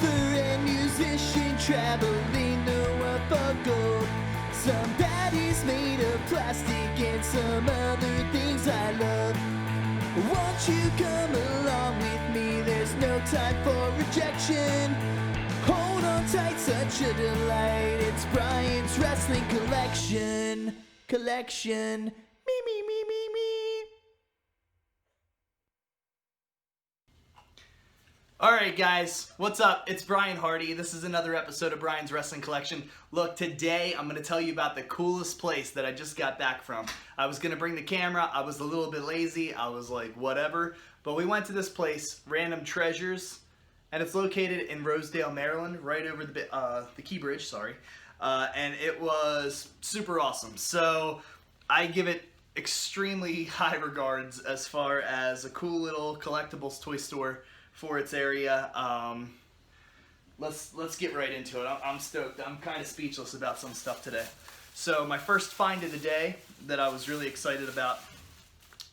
golfer and musician traveling the world for gold. Some daddies made of plastic and some other things I love. Won't you come along with me? There's no time for rejection. Hold on tight, such a delight. It's Brian's Wrestling Collection. Me, me, me, me, me. Alright guys, what's up? It's Brian Hardy. This is another episode of Brian's Wrestling Collection. Look, today I'm going to tell you about the coolest place that I just got back from. I was going to bring the camera, I was a little bit lazy, I was like whatever, but we went to this place, Random Treasures, and it's located in Rosedale, Maryland, right over the Key Bridge, sorry, and it was super awesome. So I give it extremely high regards as far as a cool little collectibles toy store for its area. Let's get right into it. I'm stoked. I'm kind of speechless about some stuff today. So my first find of the day that I was really excited about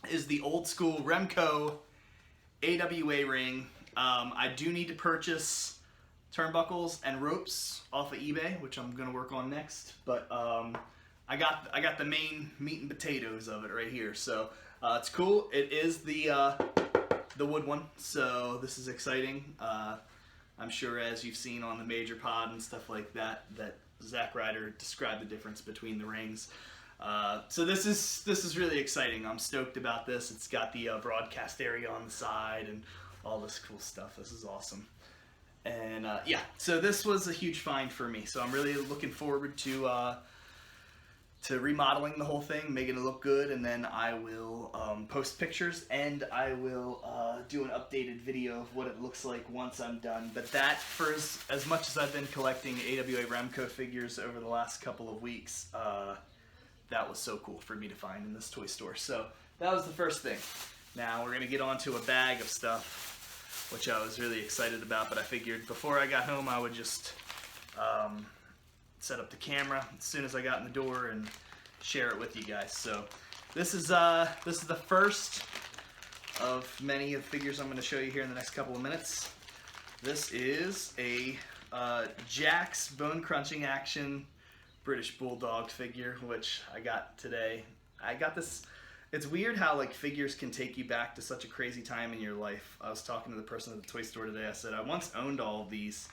is the old school Remco AWA ring. I do need to purchase turnbuckles and ropes off of eBay, which I'm gonna work on next. But I got the main meat and potatoes of it right here. So it's cool. It is the wood one, so this is exciting. I'm sure, as you've seen on the Major Pod and stuff like that, that Zack Ryder described the difference between the rings. So this is really exciting. I'm stoked about this. It's got the broadcast area on the side and all this cool stuff. This is awesome. And yeah, so this was a huge find for me. So I'm really looking forward to remodeling the whole thing, making it look good, and then I will post pictures and I will do an updated video of what it looks like once I'm done. But that, for as much as I've been collecting AWA Remco figures over the last couple of weeks, that was so cool for me to find in this toy store. So that was the first thing. Now we're going to get on to a bag of stuff, which I was really excited about, but I figured before I got home I would just set up the camera as soon as I got in the door and share it with you guys. So this is the first of many of the figures I'm going to show you here in the next couple of minutes. This is a Jakks Bone Crunching Action British Bulldog figure, which I got today. I got this. It's weird how like figures can take you back to such a crazy time in your life. I was talking to the person at the toy store today. I said I once owned all of these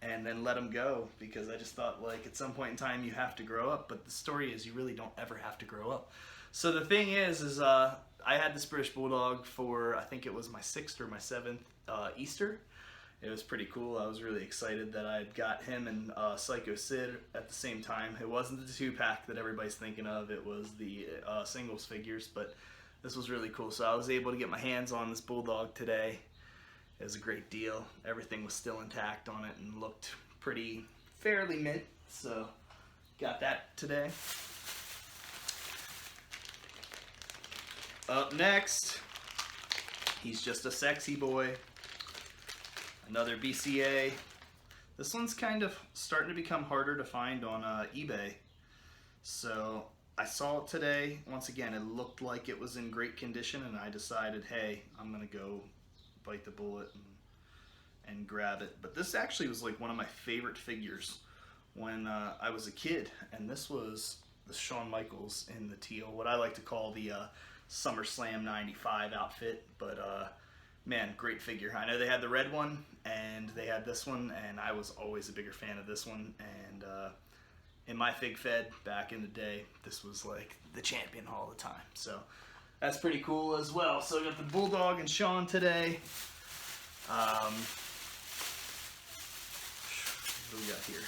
and then let them go because I just thought like at some point in time you have to grow up, but the story is you really don't ever have to grow up. So the thing is I had this British Bulldog for, I think it was my 6th or my 7th Easter. It was pretty cool. I was really excited that I'd got him and Psycho Sid at the same time. It wasn't the 2-pack that everybody's thinking of, it was the singles figures, but this was really cool. So I was able to get my hands on this Bulldog today. It was a great deal. Everything was still intact on it and looked fairly mint. So got that today. Up next, he's just a sexy boy. Another BCA. This one's kind of starting to become harder to find on eBay. So I saw it today. Once again, it looked like it was in great condition and I decided, hey, I'm gonna go bite the bullet and grab it. But this actually was like one of my favorite figures when I was a kid, and this was the Shawn Michaels in the teal, what I like to call the SummerSlam 95 outfit. But man, great figure. I know they had the red one and they had this one, and I was always a bigger fan of this one. And in my Fig Fed back in the day, this was like the champion all the time. So that's pretty cool as well. So I got the Bulldog and Shawn today. What do we got here?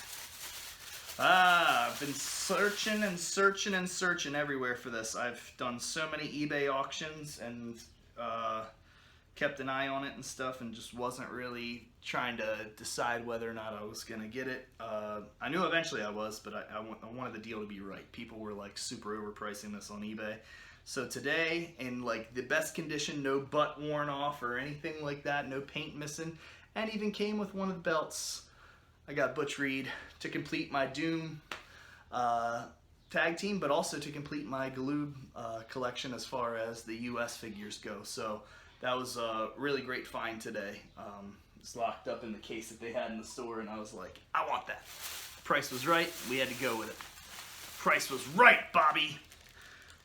I've been searching and searching and searching everywhere for this. I've done so many eBay auctions and kept an eye on it and stuff, and just wasn't really trying to decide whether or not I was going to get it. I knew eventually I was, but I wanted the deal to be right. People were like super overpricing this on eBay. So today, in like the best condition, no butt worn off or anything like that, no paint missing, and even came with one of the belts, I got Butch Reed to complete my Doom tag team, but also to complete my Galoob collection as far as the US figures go. So that was a really great find today. It's locked up in the case that they had in the store, and I was like, I want that. Price was right. We had to go with it. Price was right, Bobby.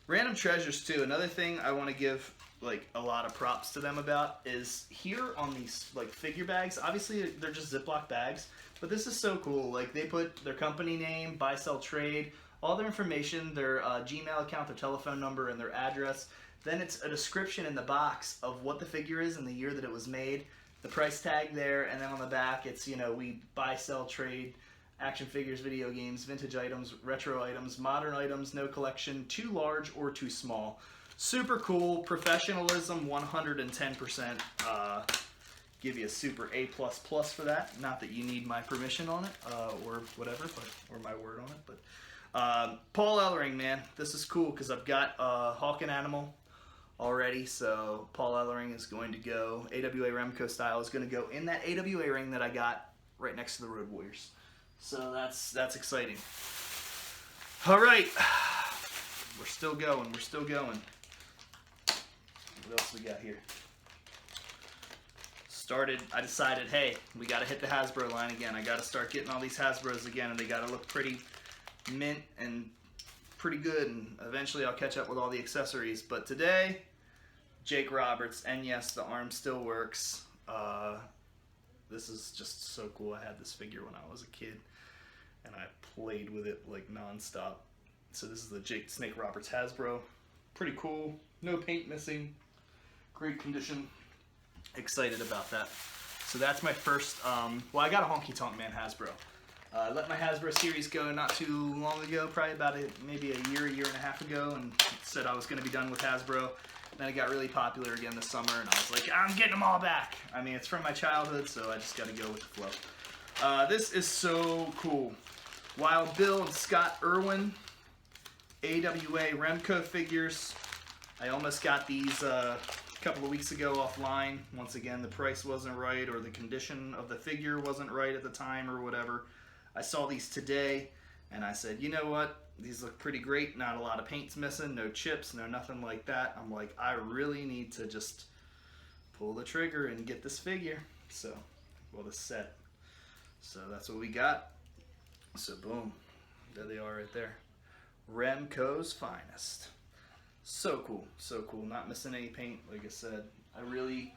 Random Treasures too. Another thing I want to give like a lot of props to them about is here on these like figure bags. Obviously they're just Ziploc bags, but this is so cool. Like they put their company name, buy, sell, trade, all their information, their Gmail account, their telephone number, and their address. Then it's a description in the box of what the figure is and the year that it was made, the price tag there, and then on the back it's, you know, we buy, sell, trade action figures, video games, vintage items, retro items, modern items, no collection, too large or too small. Super cool. Professionalism 110%. Give you a super A++ for that. Not that you need my permission on it or whatever, but or my word on it. But Paul Ellering, man, this is cool because I've got Hawk and Animal already. So Paul Ellering is going to go, AWA Remco style, is going to go in that AWA ring that I got right next to the Road Warriors. So that's exciting. All right, we're still going. We're still going. What else we got here? I decided, hey, we got to hit the Hasbro line again. I got to start getting all these Hasbros again, and they got to look pretty mint and pretty good. And eventually, I'll catch up with all the accessories. But today, Jake Roberts, and yes, the arm still works. This is just so cool. I had this figure when I was a kid, and I played with it like nonstop. So this is the Jake Snake Roberts Hasbro. Pretty cool. No paint missing. Great condition. Excited about that. So that's my first, well, I got a Honky Tonk Man Hasbro. I let my Hasbro series go not too long ago, probably about maybe a year and a half ago, and said I was going to be done with Hasbro. Then it got really popular again this summer, and I was like, I'm getting them all back. I mean, it's from my childhood, so I just got to go with the flow. This is so cool. Wild Bill and Scott Irwin, AWA Remco figures. I almost got these a couple of weeks ago offline. Once again, the price wasn't right, or the condition of the figure wasn't right at the time, or whatever. I saw these today, and I said, you know what? These look pretty great. Not a lot of paint's missing, no chips, no nothing like that. I'm like, I really need to just pull the trigger and get this figure. So, well, this set. So that's what we got. So boom, there they are right there. Remco's finest. So cool, so cool. Not missing any paint, like I said. I really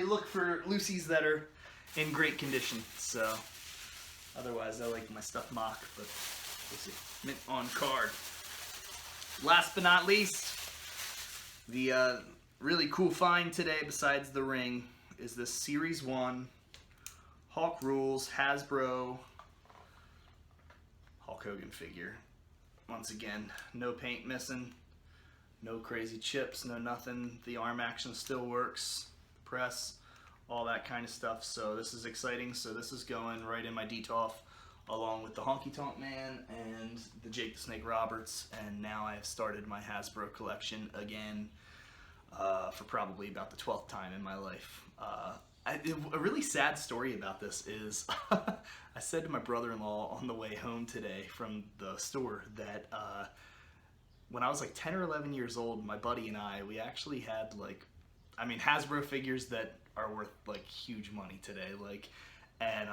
look for Lucy's that are in great condition. So otherwise, I like my stuff mock, but we'll see. Mint on card. Last but not least, the really cool find today, besides the ring, is this Series 1 Hawk Rules Hasbro Hulk Hogan figure. Once again, no paint missing, no crazy chips, no nothing. The arm action still works, press, all that kind of stuff. So this is exciting. So this is going right in my DTOF, along with the Honky Tonk Man and the Jake the Snake Roberts. And now I have started my Hasbro collection again for probably about the 12th time in my life. A really sad story about this is I said to my brother-in-law on the way home today from the store that when I was like 10 or 11 years old, my buddy and we actually had like, I mean, Hasbro figures that are worth like huge money today. Like, and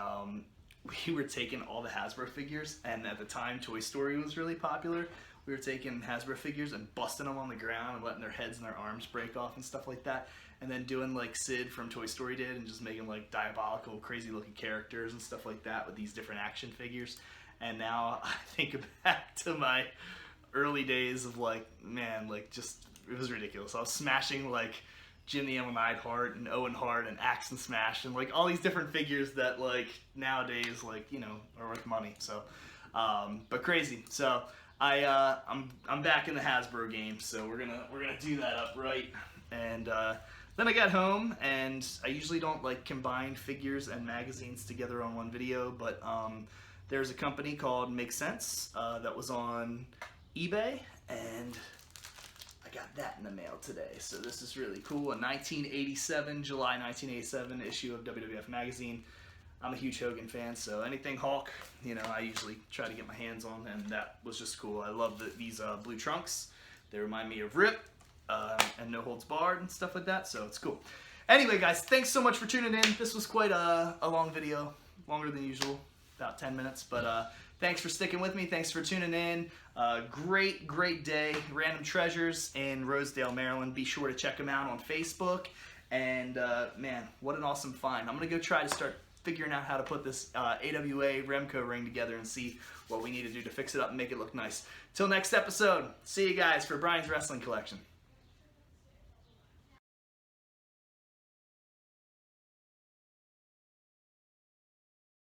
we were taking all the Hasbro figures, and at the time Toy Story was really popular. We were taking Hasbro figures and busting them on the ground and letting their heads and their arms break off and stuff like that. And then doing like Sid from Toy Story did, and just making like diabolical, crazy looking characters and stuff like that with these different action figures. And now I think back to my early days of like, man, like just, it was ridiculous. I was smashing like Jim the Animal Neidhart and Owen Hart and Axe and Smash and like all these different figures that like nowadays, like, you know, are worth money. So, but crazy. So I'm back in the Hasbro game. So we're gonna do that up right. And then I got home, and I usually don't like combine figures and magazines together on one video, but there's a company called Make Sense that was on eBay, and I got that in the mail today. So this is really cool. A 1987, July 1987 issue of WWF Magazine. I'm a huge Hogan fan, so anything Hulk, you know, I usually try to get my hands on, and that was just cool. I love these blue trunks. They remind me of Rip. And No Holds Barred and stuff like that, so it's cool. Anyway, guys, thanks so much for tuning in. This was quite a long video, longer than usual, about 10 minutes. But thanks for sticking with me. Thanks for tuning in. Great day. Random Treasures in Rosedale, Maryland. Be sure to check them out on Facebook. And man, what an awesome find. I'm going to go try to start figuring out how to put this AWA Remco ring together and see what we need to do to fix it up and make it look nice. Till next episode, see you guys for Brian's Wrestling Collection.